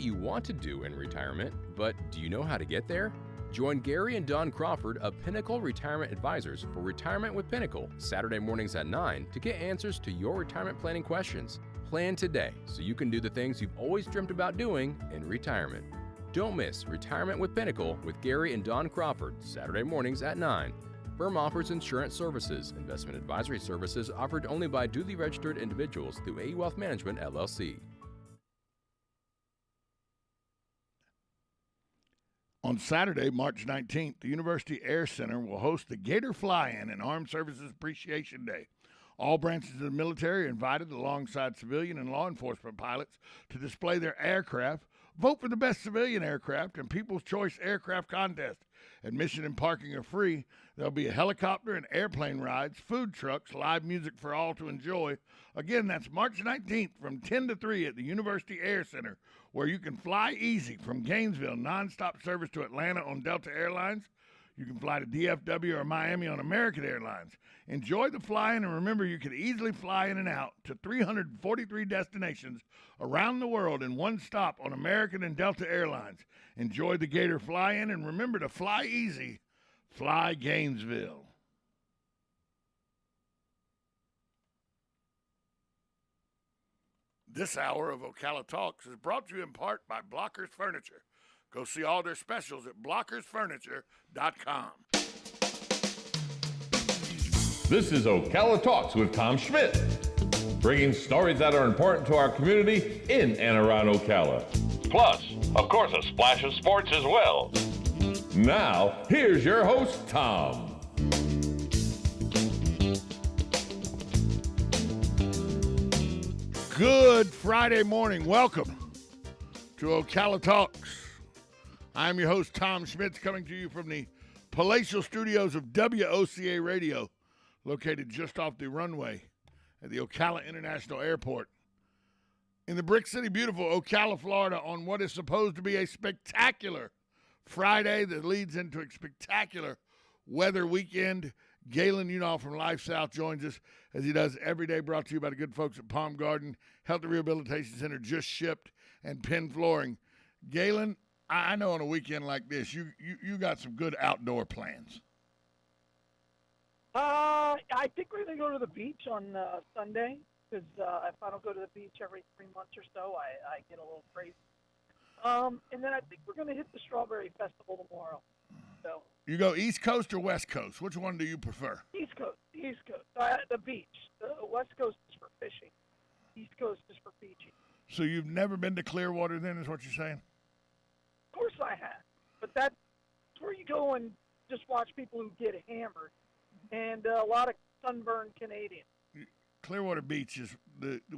what you want to do in retirement, but do you know how to get there? Join Gary and Don Crawford of Pinnacle Retirement Advisors for Retirement with Pinnacle, Saturday mornings at 9 to get answers to your retirement planning questions. Plan today so you can do the things you've always dreamt about doing in retirement. Don't miss Retirement with Pinnacle with Gary and Don Crawford, Saturday mornings at 9. Firm offers insurance services. Investment advisory services offered only by duly registered individuals through AE Wealth Management, LLC. On Saturday, March 19th, the University Air Center will host the Gator Fly-In and Armed Services Appreciation Day. All branches of the military are invited alongside civilian and law enforcement pilots to display their aircraft, vote for the best civilian aircraft, and People's Choice Aircraft Contest. Admission and parking are free. There'll be a helicopter and airplane rides, food trucks, live music for all to enjoy. Again, that's March 19th from 10 to 3 at the University Air Center, where you can fly easy from Gainesville, nonstop service to Atlanta on Delta Airlines. You can fly to DFW or Miami on American Airlines. Enjoy the flying, and remember, you can easily fly in and out to 343 destinations around the world in one stop on American and Delta Airlines. Enjoy the Gator Fly-In, and remember to fly easy. Fly Gainesville. This hour of Ocala Talks is brought to you in part by Blockers Furniture. Go see all their specials at blockersfurniture.com. This is Ocala Talks with Tom Schmidt, bringing stories that are important to our community in and around Ocala. Plus, of course, a splash of sports as well. Now, here's your host, Tom. Good Friday morning. Welcome to Ocala Talks. I'm your host, Tom Schmitz, coming to you from the palatial studios of WOCA Radio, located just off the runway at the Ocala International Airport. In the Brick City, beautiful Ocala, Florida, on what is supposed to be a spectacular Friday that leads into a spectacular weather weekend. Galen Unall from Life South joins us as he does every day, brought to you by the good folks at Palm Garden Health and Rehabilitation Center, Just Shipped, and Penn Flooring. Galen, I know on a weekend like this, you got some good outdoor plans. I think we're going to go to the beach on Sunday, because if I don't go to the beach every 3 months or so, I get a little crazy. And then I think we're going to hit the Strawberry Festival tomorrow. So you go East Coast or West Coast? Which one do you prefer? East Coast. The beach. The West Coast is for fishing. East Coast is for beaching. So you've never been to Clearwater then, is what you're saying? Of course I have. But that's where you go and just watch people who get hammered. And a lot of sunburned Canadians. Clearwater Beach is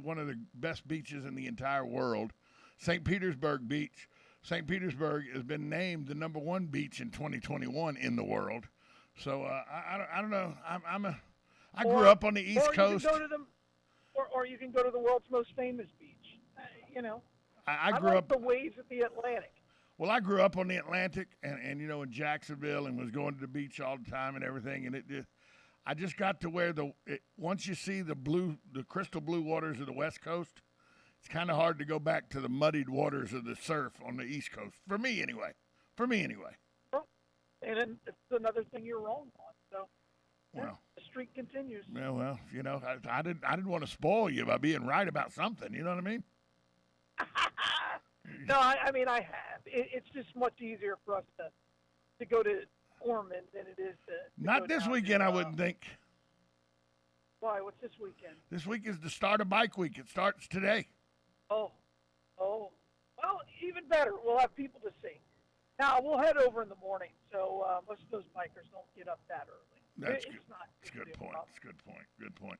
one of the best beaches in the entire world. St. Petersburg Beach. St. Petersburg has been named the #1 beach in 2021 in the world. So I don't know. I grew up on the East Coast. Or you can go to the world's most famous beach. I grew like up the waves at the Atlantic. Well, I grew up on the Atlantic and in Jacksonville, and was going to the beach all the time and everything. And I just got to where once you see the crystal blue waters of the West Coast, it's kind of hard to go back to the muddied waters of the surf on the East Coast. For me, anyway. Well, and then it's another thing you're wrong on. So, well, the streak continues. Yeah, well, I didn't want to spoil you by being right about something. You know what I mean? No, I mean, I have. It's just much easier for us to go to Ormond than it is to Not this weekend, I wouldn't think. Why? What's this weekend? This week is the start of Bike Week. It starts today. Oh. Well, even better. We'll have people to see. Now, we'll head over in the morning, so most of those bikers don't get up that early. That's a good point. Good point.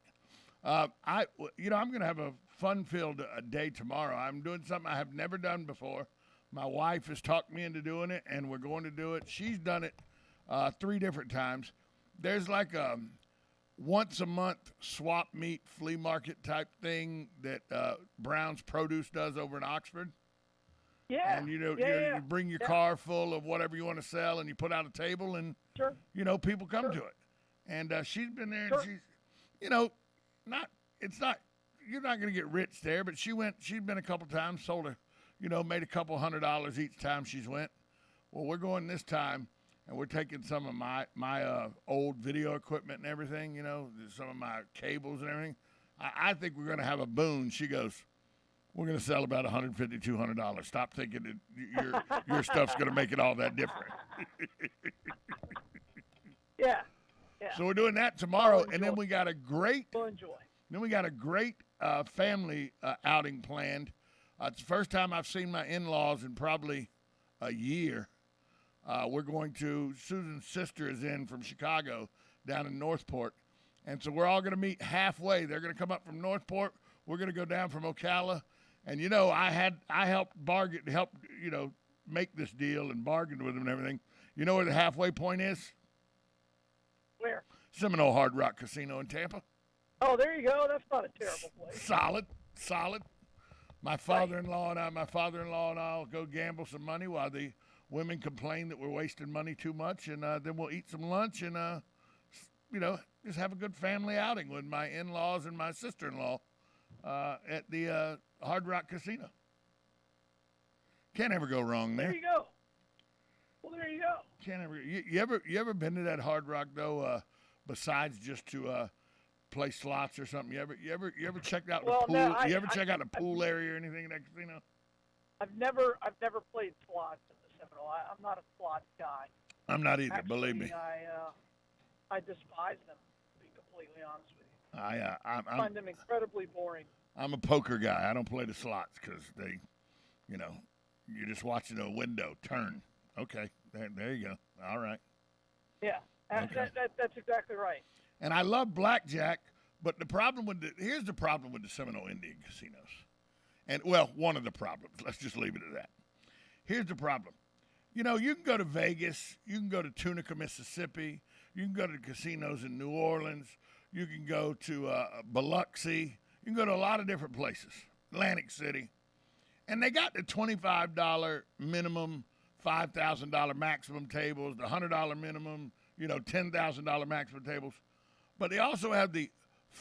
I'm going to have a fun-filled day tomorrow. I'm doing something I have never done before. My wife has talked me into doing it, and we're going to do it. She's done it 3 different times. There's like a once-a-month swap meet flea market type thing that Brown's Produce does over in Oxford. Yeah. And, you bring your car full of whatever you want to sell, and you put out a table, and, sure. People come to it. And she's been there, sure. and she's, you're not going to get rich there, but she's been a couple times, sold made a couple $100 each time she's went. Well, we're going this time, and we're taking some of my old video equipment and everything, some of my cables and everything. I think we're going to have a boon. She goes, we're going to sell about $150, $200. Stop thinking that your stuff's going to make it all that different. Yeah. So we're doing that tomorrow, We'll and then we got a great enjoy. Then we got a great family outing planned. It's the first time I've seen my in-laws in probably a year. We're going to, Susan's sister is in from Chicago down in Northport. And so we're all going to meet halfway. They're going to come up from Northport. We're going to go down from Ocala. And, I helped make this deal and bargained with them and everything. You know where the halfway point is? Where? Seminole Hard Rock Casino in Tampa. Oh, there you go. That's not a terrible place. Solid. My father-in-law and I will go gamble some money while the women complain that we're wasting money too much, and then we'll eat some lunch and, just have a good family outing with my in-laws and my sister-in-law at the Hard Rock Casino. Can't ever go wrong there. There you go. Well, there you go. Can't ever. You ever been to that Hard Rock though? Besides just to play slots or something, you ever checked out the pool? No, check out the pool area or anything in that casino? I've never played slots in the Seminole. I'm not a slots guy. I'm not either. Actually, believe me. I despise them. To be completely honest with you. I find them incredibly boring. I'm a poker guy. I don't play the slots because they, you're just watching a window turn. Okay, there you go. All right. Yeah, okay. That's exactly right. And I love blackjack, but here's the problem with the Seminole Indian casinos. And, one of the problems. Let's just leave it at that. Here's the problem. You can go to Vegas. You can go to Tunica, Mississippi. You can go to the casinos in New Orleans. You can go to Biloxi. You can go to a lot of different places, Atlantic City. And they got the $25 minimum, $5,000 maximum tables, the $100 minimum, $10,000 maximum tables. But they also have the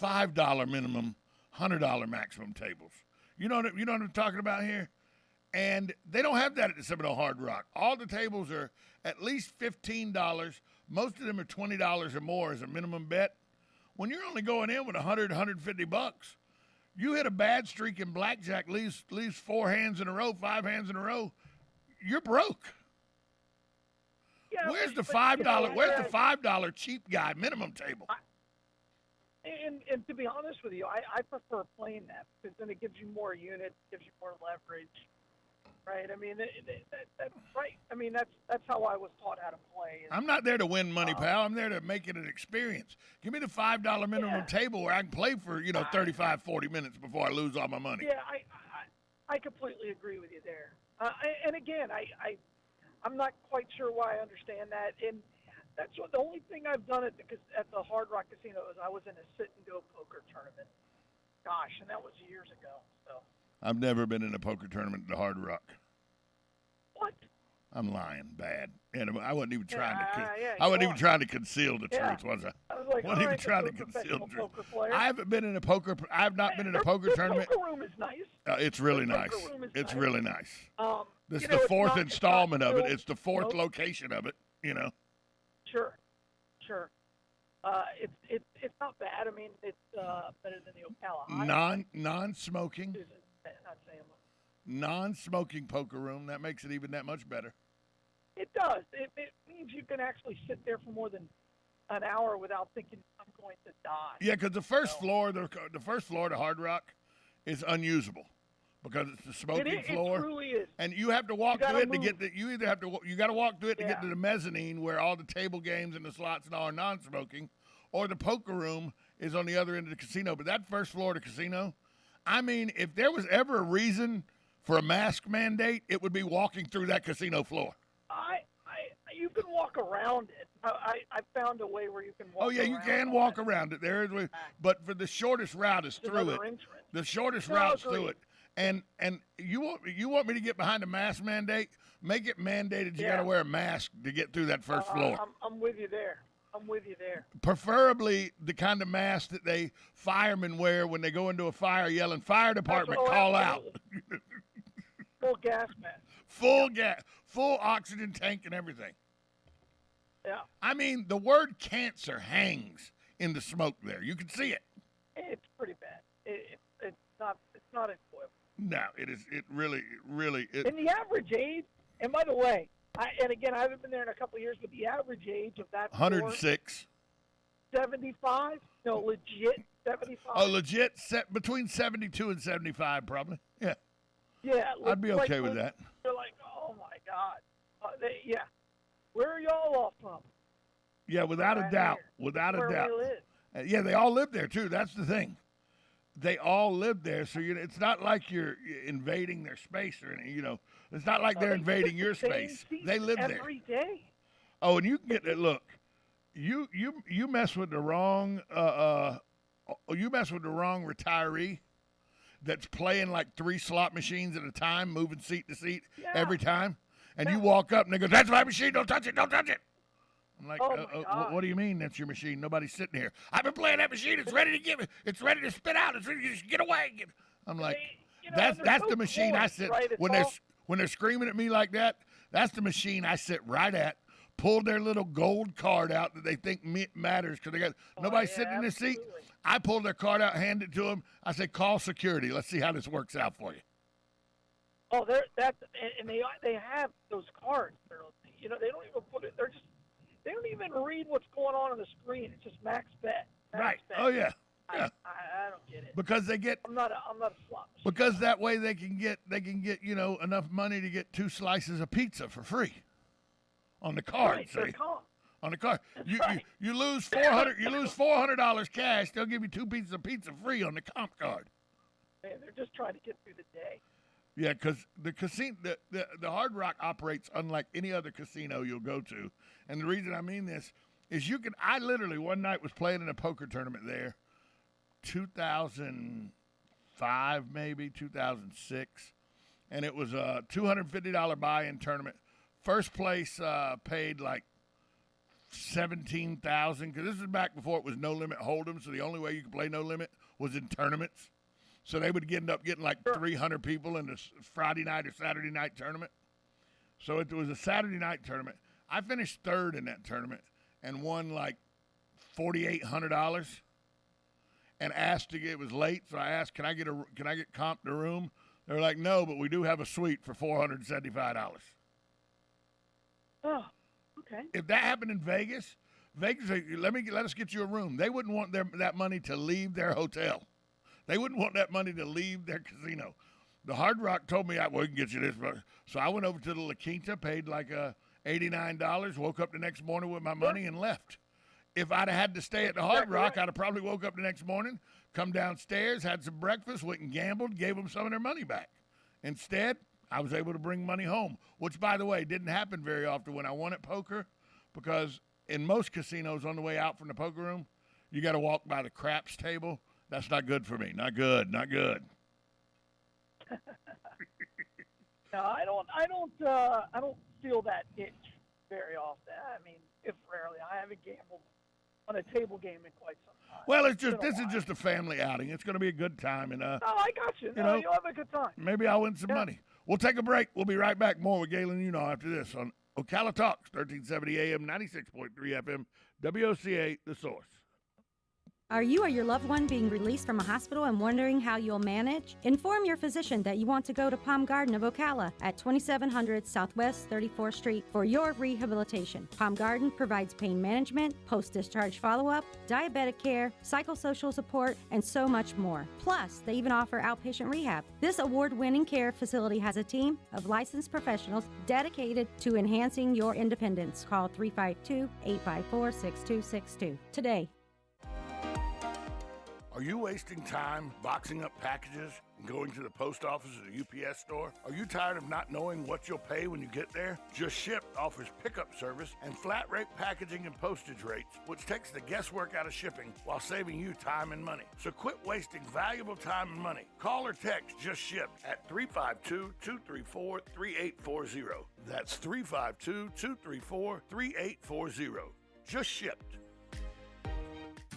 $5 minimum, $100 maximum tables. You know what I'm talking about here? And they don't have that at the Seminole Hard Rock. All the tables are at least $15. Most of them are $20 or more as a minimum bet. When you're only going in with $100, $150, you hit a bad streak in blackjack, leaves 4 hands in a row, 5 hands in a row, you're broke. Yeah, where's the $5 cheap guy minimum table? And to be honest with you, I prefer playing that because then it gives you more units, gives you more leverage, right? I mean, that's right. I mean, that's how I was taught how to play. I'm not there to win money, pal. I'm there to make it an experience. Give me the $5 minimum table where I can play for 35, 40 minutes before I lose all my money. Yeah, I completely agree with you there. And again, I'm not quite sure why I understand that. And that's the only thing I've done at the Hard Rock Casino is I was in a sit-and-go poker tournament. Gosh, and that was years ago. So I've never been in a poker tournament at the Hard Rock. What? I'm lying bad. And I wasn't even trying to conceal the truth, was I? I was like, wasn't even trying to conceal the truth. I have not been in a poker tournament. The poker room is nice. It's really nice. It's really nice. This is the it's fourth not- installment it's of not it. It's the fourth nope. location of it, Sure. It's not bad. I mean, it's better than the Ocala High. Non-smoking. Not saying much. Non-smoking poker room. That makes it even that much better. It does. It means you can actually sit there for more than an hour without thinking I'm going to die. Yeah, because the first floor of the Hard Rock is unusable because it's the smoking floor. It truly is. And you have to walk through it to get you got to walk through it to Yeah. get to the mezzanine where all the table games and the slots and all are non-smoking, or the poker room is on the other end of the casino. But that first floor of the casino, I mean, if there was ever a reason for a mask mandate, it would be walking through that casino floor. You can walk around it. I found a way where you can walk. Oh yeah, you can walk around it. There is, but for the shortest route is through it. Entrance. The shortest route's through it. And you want me to get behind a mask mandate? Make it mandated. You got to wear a mask to get through that first floor. I'm with you there. Preferably the kind of mask that they firemen wear when they go into a fire, yelling "Fire department, call out." full gas mask. Full oxygen tank and everything. Yeah. I mean, the word cancer hangs in the smoke there. You can see it. It's pretty bad. It's not enjoyable. No, it is. It really. And the average age, and by the way, I haven't been there in a couple of years, but the average age of that 106. 75? No, legit 75. Oh, legit, between 72 and 75, probably. Yeah. Yeah. I'd be okay with that. They're like, oh, my God. Yeah. Where are y'all all from? Yeah, without a doubt. Here. Without a Where doubt. we live. Yeah, they all live there, too. That's the thing. They all live there, so it's not like you're invading their space or anything, It's not like they're invading your space. They live there. Every day. Oh, and you can get look. You mess with the wrong retiree that's playing like 3 slot machines at a time, moving seat to seat every time, and you walk up and they go, "That's my machine, don't touch it, don't touch it." I'm like, what do you mean that's your machine? Nobody's sitting here. I've been playing that machine. It's ready to it's ready to spit out. It's ready to just get away. I'm like, that's the machine I sit when they're screaming at me like that. That's the machine I sit right at. Pull their little gold card out that they think matters because they got nobody sitting in their seat. I pull their card out, hand it to them. I say, "Call security. Let's see how this works out for you." Oh, and they have those cards. They don't even put it. They don't even read what's going on the screen. It's just max bet. Right. Bet. Oh yeah. I don't get it. Because they get. I'm not a slot machine. Because that way they can get enough money to get 2 slices of pizza for free. On the card, right, see? Comp. On the card, you lose $400. You lose $400 cash. They'll give you 2 pieces of pizza free on the comp card. Man, they're just trying to get through the day. Yeah, because the casino, the Hard Rock operates unlike any other casino you'll go to, and the reason I mean this is I literally one night was playing in a poker tournament there, 2005 maybe 2006, and it was a $250 buy-in tournament. First place paid like $17,000 because this is back before it was no limit hold'em. So the only way you could play no limit was in tournaments. So they would end up getting like 300 people in this Friday night or Saturday night tournament. So it was a Saturday night tournament. I finished 3rd in that tournament and won like $4,800. And asked to get. It was late, so I asked, "Can I get comped a room?" They were like, "No, but we do have a suite for $475." Oh, okay. If that happened in Vegas, let us get you a room. They wouldn't want that money to leave their hotel. They wouldn't want that money to leave their casino. The Hard Rock told me, we can get you this. So I went over to the La Quinta, paid like $89, woke up the next morning with my money and left. If I'd have had to stay at the Hard Rock, I'd have probably woke up the next morning, come downstairs, had some breakfast, went and gambled, gave them some of their money back. Instead, I was able to bring money home, which, by the way, didn't happen very often when I won at poker because in most casinos on the way out from the poker room, you got to walk by the craps table. That's not good for me. Not good. No, I don't feel that itch very often. I mean, if rarely. I haven't gambled on a table game in quite some time. Well, this is just a family outing. It's going to be a good time, and I got you. You'll have a good time. Maybe I'll win some money. We'll take a break. We'll be right back. More with Galen after this on Ocala Talks, 1370 AM, 96.3 FM, WOCA, The Source. Are you or your loved one being released from a hospital and wondering how you'll manage? Inform your physician that you want to go to Palm Garden of Ocala at 2700 Southwest 34th Street for your rehabilitation. Palm Garden provides pain management, post-discharge follow-up, diabetic care, psychosocial support, and so much more. Plus, they even offer outpatient rehab. This award-winning care facility has a team of licensed professionals dedicated to enhancing your independence. Call 352-854-6262 today. Are you wasting time boxing up packages and going to the post office or the UPS store? Are you tired of not knowing what you'll pay when you get there? Just Ship offers pickup service and flat rate packaging and postage rates, which takes the guesswork out of shipping while saving you time and money. So quit wasting valuable time and money. Call or text Just Ship at 352-234-3840. That's 352-234-3840. Just Shipped.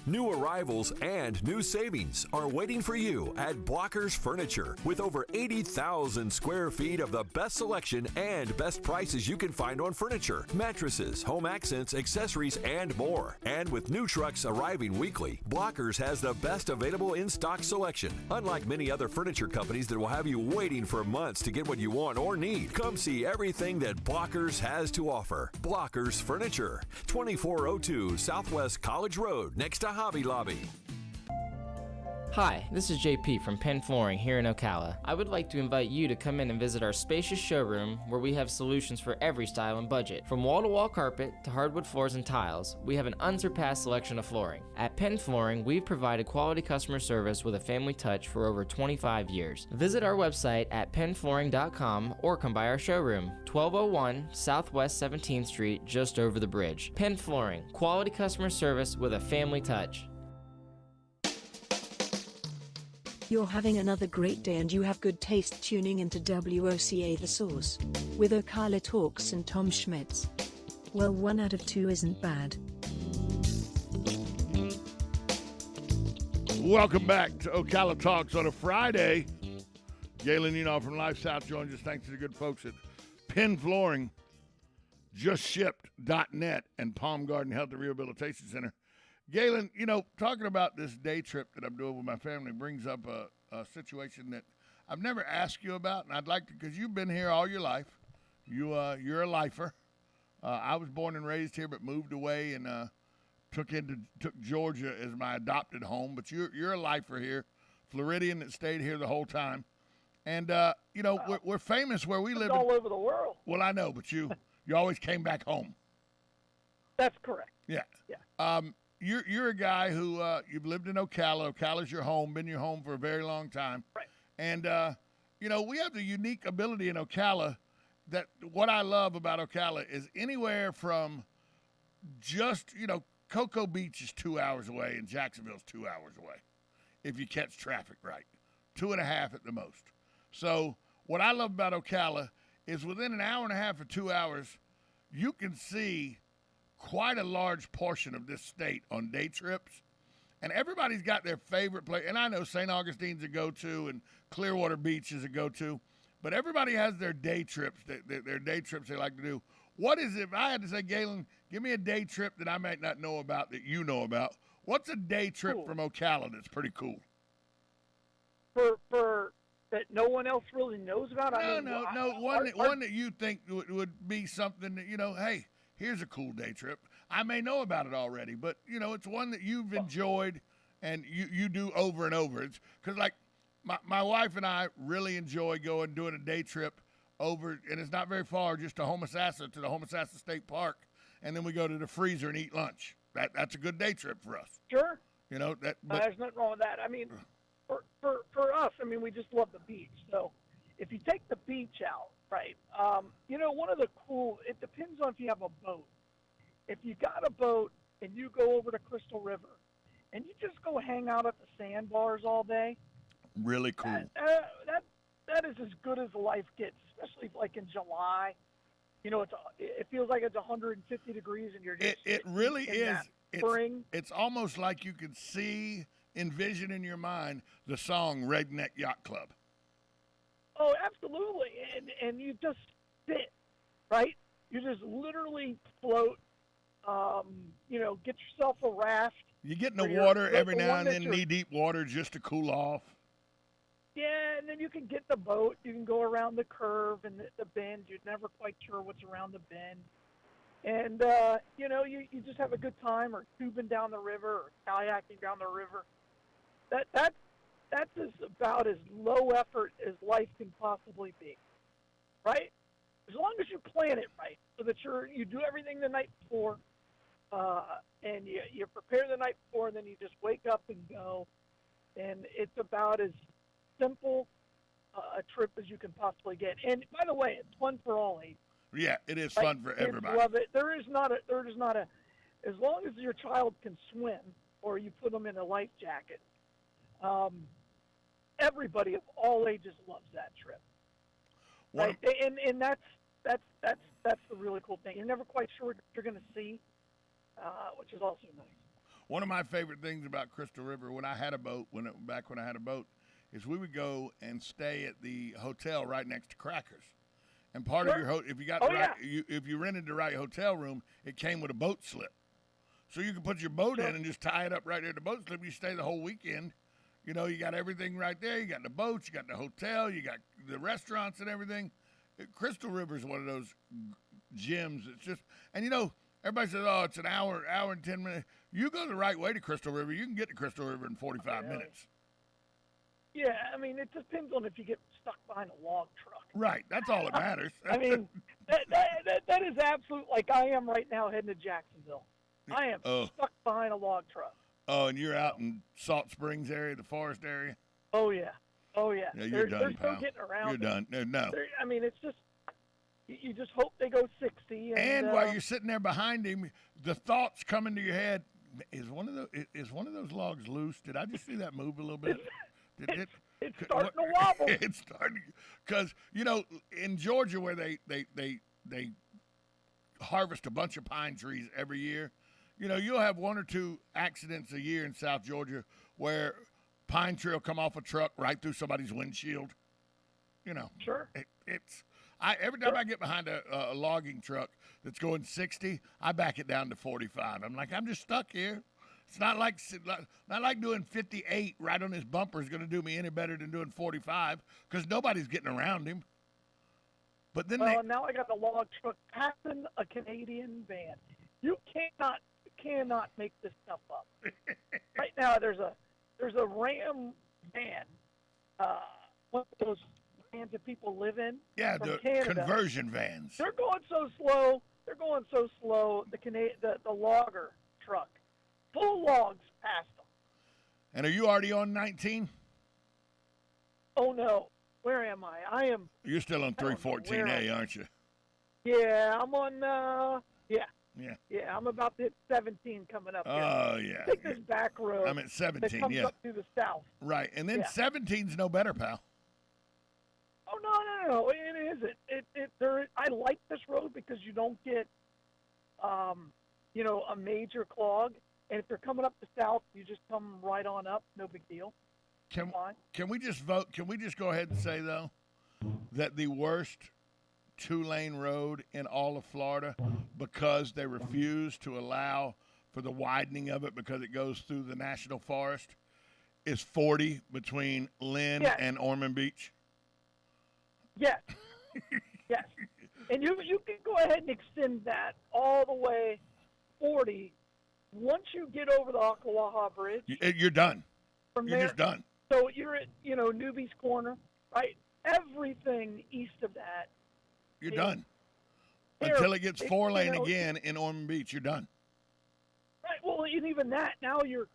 New arrivals and new savings are waiting for you at Blockers Furniture with over 80,000 square feet of the best selection and best prices you can find on furniture, mattresses, home accents, accessories, and more. And with new trucks arriving weekly, Blockers has the best available in-stock selection. Unlike many other furniture companies that will have you waiting for months to get what you want or need, come see everything that Blockers has to offer. Blockers Furniture, 2402 Southwest College Road, next to Hobby Lobby. Hi, this is JP from Penn Flooring here in Ocala. I would like to invite you to come in and visit our spacious showroom where we have solutions for every style and budget. From wall-to-wall carpet to hardwood floors and tiles, we have an unsurpassed selection of flooring. At Penn Flooring, we've provided quality customer service with a family touch for over 25 years. Visit our website at pennflooring.com or come by our showroom, 1201 Southwest 17th Street, just over the bridge. Penn Flooring, quality customer service with a family touch. You're having another great day and you have good taste tuning into WOCA The Source with Ocala Talks and Tom Schmitz. Well, 1 out of 2 isn't bad. Welcome back to Ocala Talks on a Friday. Galen Enoff from Life South joins us thanks to the good folks at Penn Flooring, JustShipped.net, and Palm Garden Health and Rehabilitation Center. Galen, talking about this day trip that I'm doing with my family brings up a situation that I've never asked you about, and I'd like to, because you've been here all your life. You're a lifer. I was born and raised here, but moved away and took Georgia as my adopted home. But you're a lifer here, Floridian that stayed here the whole time, and we're famous where we live. All over the world. Well, I know, but you always came back home. That's correct. Yeah. Yeah. You're a guy who you've lived in Ocala. Ocala's your home, been your home for a very long time. Right. And, we have the unique ability in Ocala that what I love about Ocala is anywhere from just, Cocoa Beach is 2 hours away and Jacksonville's 2 hours away if you catch traffic right. 2.5 at the most. So what I love about Ocala is within an hour and a half or 2 hours, you can see quite a large portion of this state on day trips, and everybody's got their favorite place. And I know St. Augustine's a go-to and Clearwater Beach is a go-to, but everybody has their day trips, their day trips they like to do. What is it, if I had to say, Galen, give me a day trip that I might not know about that you know about, what's a day trip from Ocala that's pretty cool? For that no one else really knows about? One that you think would be something that, hey, here's a cool day trip. I may know about it already, but, it's one that you've enjoyed and you do over and over. It's because, like, my wife and I really enjoy doing a day trip over, and it's not very far, just to Homosassa, to the Homosassa State Park, and then we go to the freezer and eat lunch. That's a good day trip for us. Sure. But there's nothing wrong with that. I mean, for us, we just love the beach. So if you take the beach out, right. One of the it depends on if you have a boat. If you got a boat and you go over to Crystal River and you just go hang out at the sandbars all day. Really cool. That is as good as life gets, especially like in July. It feels like it's 150 degrees and you're just it really is. Spring. It's almost like you can envision in your mind the song Redneck Yacht Club. Oh, absolutely. And you just sit, right? You just literally float, get yourself a raft. You get in the water every now and then, knee-deep water just to cool off. Yeah, and then you can get the boat. You can go around the curve and the bend. You're never quite sure what's around the bend. And, you just have a good time, or tubing down the river or kayaking down the river. That's about as low effort as life can possibly be, right? As long as you plan it right, so that you do everything the night before, and you prepare the night before, and then you just wake up and go, and it's about as simple a trip as you can possibly get. And by the way, it's fun for all ages. Yeah, it is fun for everybody. Love it. There is not a. As long as your child can swim, or you put them in a life jacket. Everybody of all ages loves that trip, right? And that's the really cool thing. You're never quite sure what you're going to see, which is also nice. One of my favorite things about Crystal River when I had a boat, back when I had a boat, is we would go and stay at the hotel right next to Crackers. And part of your if you got if you rented the right hotel room, it came with a boat slip. So you can put your boat in and just tie it up right there at the boat slip. You stay the whole weekend. You know, you got everything right there. You got the boats, you got the hotel, you got the restaurants and everything. Crystal River is one of those gems. It's just, and you know, everybody says, oh, it's an hour and 10 minutes. You go the right way to Crystal River, you can get to Crystal River in 45 minutes. Yeah, I mean, it depends on if you get stuck behind a log truck. Right, that's all that matters. I mean, that is absolute, like I am right now heading to Jacksonville. I am stuck behind a log truck. Oh, and you're out in Salt Springs area, the forest area? Oh, yeah. Yeah, you're done, they're pal. still getting around. You're done. No. I mean, it's just, you just hope they go 60. And while you're sitting there behind him, the thoughts come into your head, is one of those logs loose? Did I just see that move a little bit? It's starting to wobble. It's starting, because, you know, in Georgia where they harvest a bunch of pine trees every year, you know, you'll have one or two accidents a year in South Georgia where pine tree will come off a truck right through somebody's windshield. You know. Sure. Every time I get behind a logging truck that's going 60, I back it down to 45. I'm like, I'm just stuck here. It's not like doing 58 right on his bumper is going to do me any better than doing 45 because nobody's getting around him. But then now I got the log truck passing a Canadian van. You cannot make this stuff up. Right now there's a Ram van, one of those vans that people live in. Yeah, from the Canada. conversion vans. They're going so slow. The logger truck, full logs past them. And are you already on 19? Oh no, where am I? You're still on 314A, aren't you? Yeah, I'm on. Yeah, I'm about to hit 17 coming up. Oh, here. yeah. Take this back road. I'm at 17, that comes up through the south. Right, and then 17's no better, pal. Oh, no, it isn't. I like this road because you don't get, a major clog. And if you're coming up the south, you just come right on up. No big deal. Can we just vote? Can we just go ahead and say, though, that the worst two-lane road in all of Florida, because they refuse to allow for the widening of it because it goes through the national forest, is 40 between Lynn and Ormond Beach? Yes. Yes. And you can go ahead and extend that all the way 40. Once you get over the Ocala Bridge, you're done. You're just done. So you're at, Newby's Corner, right? Everything east of that. You're done. Until it gets four-lane again in Ormond Beach, you're done. Right. Well, and even that, now there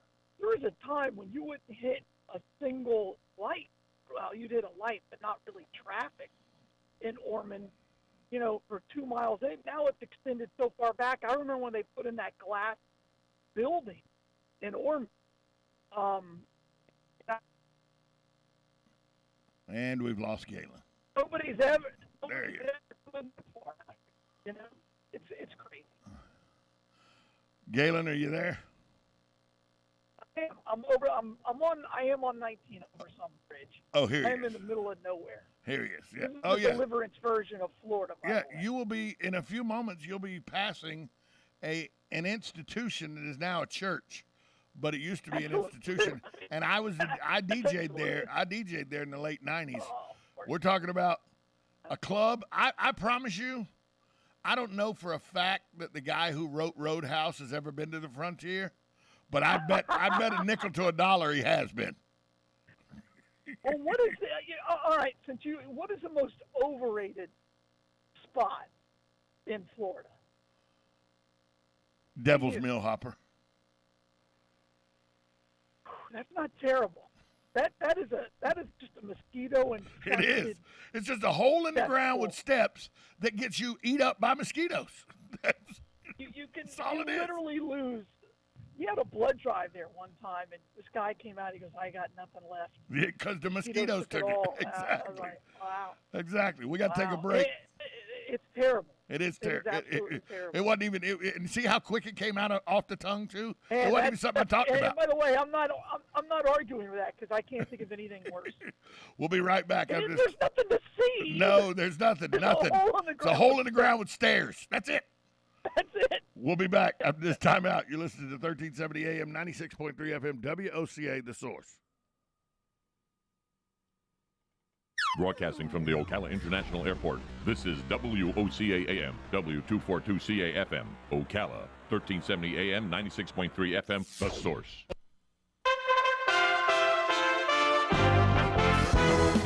was a time when you wouldn't hit a single light. Well, you did a light, but not really traffic in Ormond, for 2 miles. Now it's extended so far back. I remember when they put in that glass building in Ormond. And we've lost Galen. Nobody's ever There you been before. It's crazy. Galen, are you there? I am on 19 over some bridge. Oh, here he is. I am in the middle of nowhere. Here he is. Yeah. This is the Deliverance version of Florida. Yeah, you will be in a few moments. You'll be passing an institution that is now a church, but it used to be an institution. And I DJ'd there. I DJ'd there in the late '90s. We're talking about a club. I promise you, I don't know for a fact that the guy who wrote Roadhouse has ever been to the Frontier, but I bet a nickel to a dollar he has been. Well, what is all right? What is the most overrated spot in Florida? Devil's Mill Hopper. That's not terrible. That is just a mosquito and. It is. It's just a hole in the ground with steps that gets you eat up by mosquitoes. You can literally lose. He had a blood drive there one time, and this guy came out. He goes, "I got nothing left." Yeah, because the mosquitoes took it. All. Exactly. I was like, wow. Exactly. We got to take a break. It's terrible. It is It absolutely terrible. It wasn't even. And see how quick it came out off the tongue too. And it wasn't even something I talked about. And by the way, I'm not arguing with that because I can't think of anything worse. We'll be right back. There's nothing to see. No, there's nothing. Nothing. It's a hole in the ground with stairs. That's it. That's it. We'll be back after this timeout. You're listening to 1370 AM, 96.3 FM, WOCA, The Source. Broadcasting from the Ocala International Airport, this is WOCA AM, W242CA FM, Ocala, 1370 AM, 96.3 FM, The Source.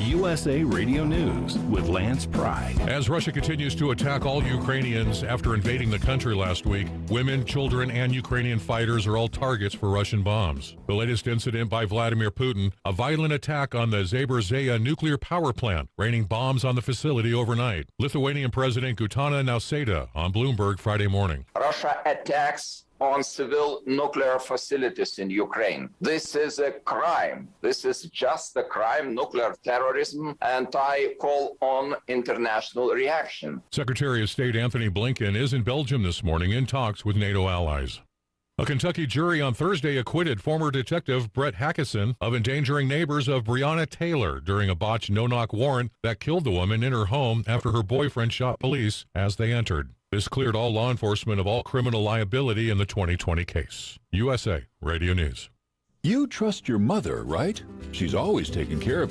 USA Radio News with Lance Pride. As Russia continues to attack all Ukrainians after invading the country last week, women, children, and Ukrainian fighters are all targets for Russian bombs. The latest incident by Vladimir Putin, a violent attack on the Zaporizhzhia nuclear power plant, raining bombs on the facility overnight. Lithuanian President Gitana Nausėda on Bloomberg Friday morning. Russia attacks on civil nuclear facilities in Ukraine. This is a crime. This is just a crime, nuclear terrorism, and I call on international reaction. Secretary of State Anthony Blinken is in Belgium this morning in talks with NATO allies. A Kentucky jury on Thursday acquitted former detective Brett Hackison of endangering neighbors of Breonna Taylor during a botched no-knock warrant that killed the woman in her home after her boyfriend shot police as they entered. This cleared all law enforcement of all criminal liability in the 2020 case. USA Radio News. You trust your mother, right? She's always taken care of